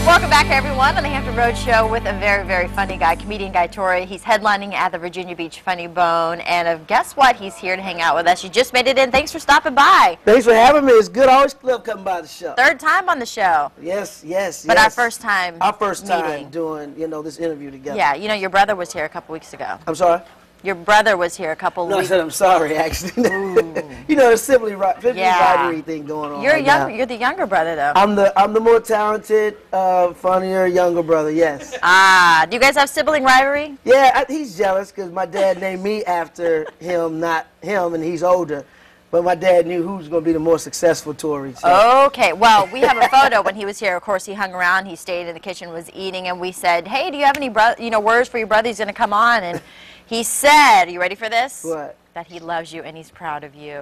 Welcome back, everyone, on the Hampton Road Show with a very, very funny guy, comedian Guy Torry. He's headlining at the Virginia Beach Funny Bone, and guess what? He's here to hang out with us. You just made it in. Thanks for stopping by. Thanks for having me. It's good. Always love coming by the show. Third time on the show. Yes, yes, but yes. our first time doing, this interview together. Yeah, your brother was here a couple weeks ago. I'm sorry? Your brother was here a couple weeks ago. No, I said I'm sorry, actually. The sibling rivalry thing going on. You're the younger brother, though. I'm the more talented, funnier, younger brother, yes. Do you guys have sibling rivalry? Yeah, he's jealous because my dad named me after him, not him, and he's older. But my dad knew who was going to be the more successful Tory. So. Okay, well, we have a photo when he was here. Of course, he hung around. He stayed in the kitchen, was eating, and we said, "Hey, do you have any words for your brother? He's going to come on." And he said, "Are you ready for this?" What? That he loves you and he's proud of you.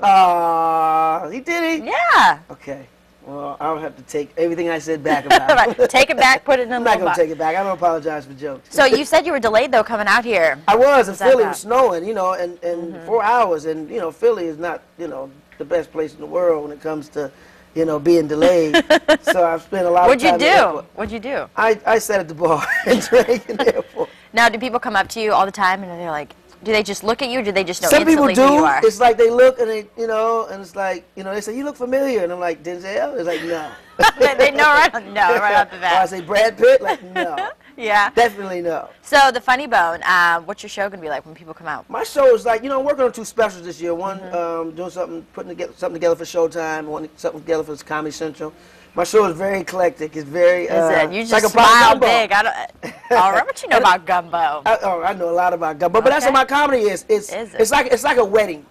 He did he? Yeah. Okay. Well, I'll have to take everything I said back about it. Right. Take it back, put it in a I'm not going to take it back. I don't apologize for jokes. So you said you were delayed, though, coming out here. I was. In Philly, it was snowing, and 4 hours. And, Philly is not, the best place in the world when it comes to, being delayed. So I've spent a lot of time What'd you do? I sat at the bar and drank in the airport. Now, do people come up to you all the time and they're like, do they just look at you or do they just know Some instantly people do. Who you are? It's like they look and they, and it's like, they say, "You look familiar." And I'm like, "Denzel?" It's like, no. They know right off the bat. Or I say, "Brad Pitt?" Like, no. Yeah. Definitely no. So, the Funny Bone, what's your show going to be like when people come out? My show is like, I'm working on 2 specials this year. One, doing something, putting something together for Showtime, one something together for Comedy Central. My show is very eclectic. It's very, you just smile big. All right, what you know about gumbo? I know a lot about gumbo, but that's what my comedy is. It's like a wedding.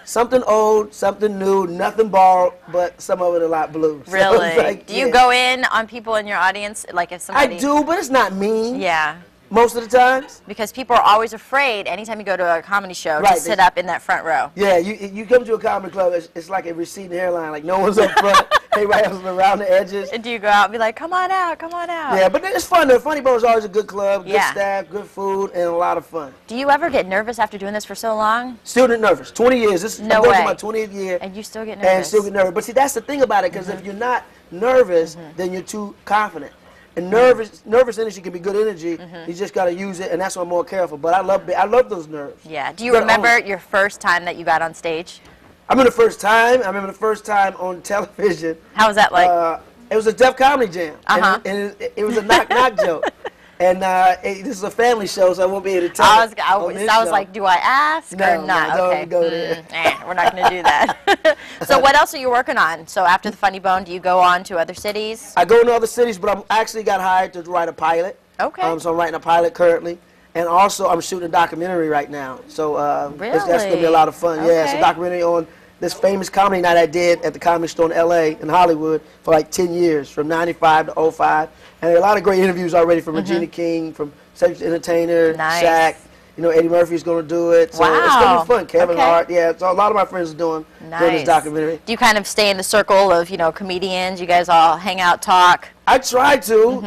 Something old, something new, nothing borrowed, but some of it a lot blue. Really? So like, do you go in on people in your audience? Like if somebody... I do, but it's not mean. Yeah. Most of the times. Because people are always afraid anytime you go to a comedy show to sit up in that front row. Yeah, you come to a comedy club, it's like a receding hairline. Like no one's up front, everybody else is around the edges. And do you go out and be like, "Come on out, come on out"? Yeah, but it's fun. The Funny Bone is always a good club, good staff, good food, and a lot of fun. Do you ever get nervous after doing this for so long? Still get nervous. 20 years. I'm going to my 20th year. And you still get nervous? And still get nervous. But see, that's the thing about it, because if you're not nervous, then you're too confident. And nervous energy can be good energy. You just got to use it, and that's why I'm more careful. But I love those nerves. Yeah. Do you remember your first time that you got on stage? I remember the first time on television. How was that like? It was a Def Comedy Jam. And it was a knock-knock joke. And this is a family show, so I won't be able to tell I was like, do I ask or not? No, okay. don't go there. We're not going to do that. So what else are you working on? So after the Funny Bone, do you go on to other cities? I go into other cities, but I actually got hired to write a pilot. Okay. So I'm writing a pilot currently. And also, I'm shooting a documentary right now. So that's going to be a lot of fun. Okay. Yeah, it's a documentary on this famous comedy night I did at the Comedy Store in L.A. in Hollywood for like 10 years, from 95 to 05. And there are a lot of great interviews already from Regina King, from Cedric Entertainer, Shaq. Eddie Murphy's going to do it. So it's going to be fun. Kevin Hart. Yeah, so a lot of my friends are doing this documentary. Do you kind of stay in the circle of, comedians? You guys all hang out, talk? I try to,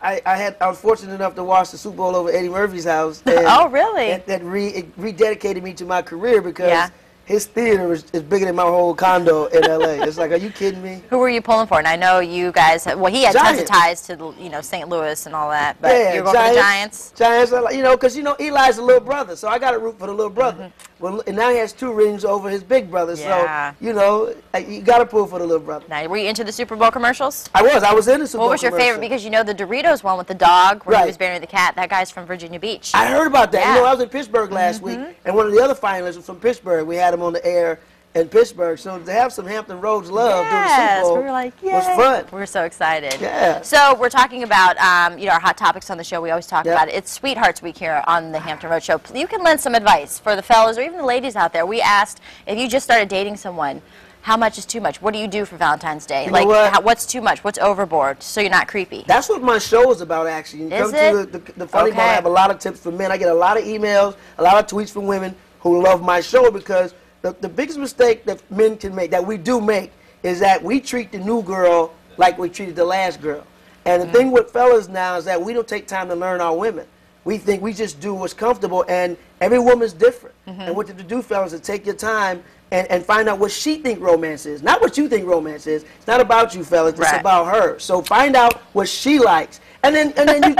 I was fortunate enough to watch the Super Bowl over Eddie Murphy's house. And oh, really? It rededicated me to my career because his theater is bigger than my whole condo in L.A. It's like, are you kidding me? Who were you pulling for? And I know you guys, he had tons of ties to, St. Louis and all that. But you're going for the Giants? Giants, because, Eli's a little brother, so I got to root for the little brother. Well, and now he has 2 rings over his big brother, so, you got to pull for the little brother. Now, were you into the Super Bowl commercials? I was in the Super Bowl What was your favorite? Because the Doritos one with the dog where he was burying the cat, that guy's from Virginia Beach. I heard about that. I was in Pittsburgh last week, and one of the other finalists was from Pittsburgh. We had him on the air in Pittsburgh, so to have some Hampton Roads love during the Super Bowl we were like, was fun. We were so excited. Yeah. So we're talking about our hot topics on the show. We always talk about it. It's Sweethearts Week here on the Hampton Road Show. You can lend some advice for the fellas or even the ladies out there. We asked, if you just started dating someone, how much is too much? What do you do for Valentine's Day? What's too much? What's overboard? So you're not creepy. That's what my show is about, actually. You come to the Funny Bone, I have a lot of tips for men. I get a lot of emails, a lot of tweets from women who love my show because the biggest mistake that men can make, that we do make, is that we treat the new girl like we treated the last girl. And the thing with fellas now is that we don't take time to learn our women. We think we just do what's comfortable, and every woman's different. And what you have to do, fellas, is take your time and find out what she think romance is. Not what you think romance is. It's not about you, fellas. It's about her. So find out what she likes. And then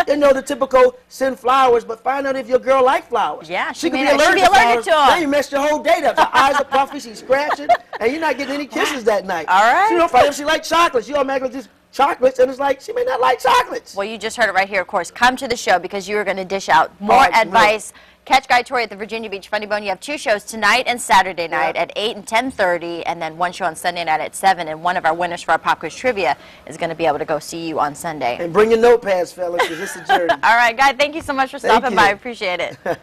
you know the typical send flowers, but find out if your girl like flowers. Yeah, she could be allergic to them. Then you messed your whole date up. Her eyes are puffy, she's scratching, and you're not getting any kisses that night. All right. So you don't find out if she likes chocolates. You automatically just chocolates, and it's like she may not like chocolates. Well, you just heard it right here, of course. Come to the show because you are going to dish out more advice. Catch Guy Torry at the Virginia Beach Funny Bone. You have 2 shows tonight and Saturday night at 8 and 10:30, and then 1 show on Sunday night at 7. And one of our winners for our Pop Quiz Trivia is going to be able to go see you on Sunday. And bring your notepads, fellas, because it's a journey. All right, Guy, thank you so much for stopping by. I appreciate it.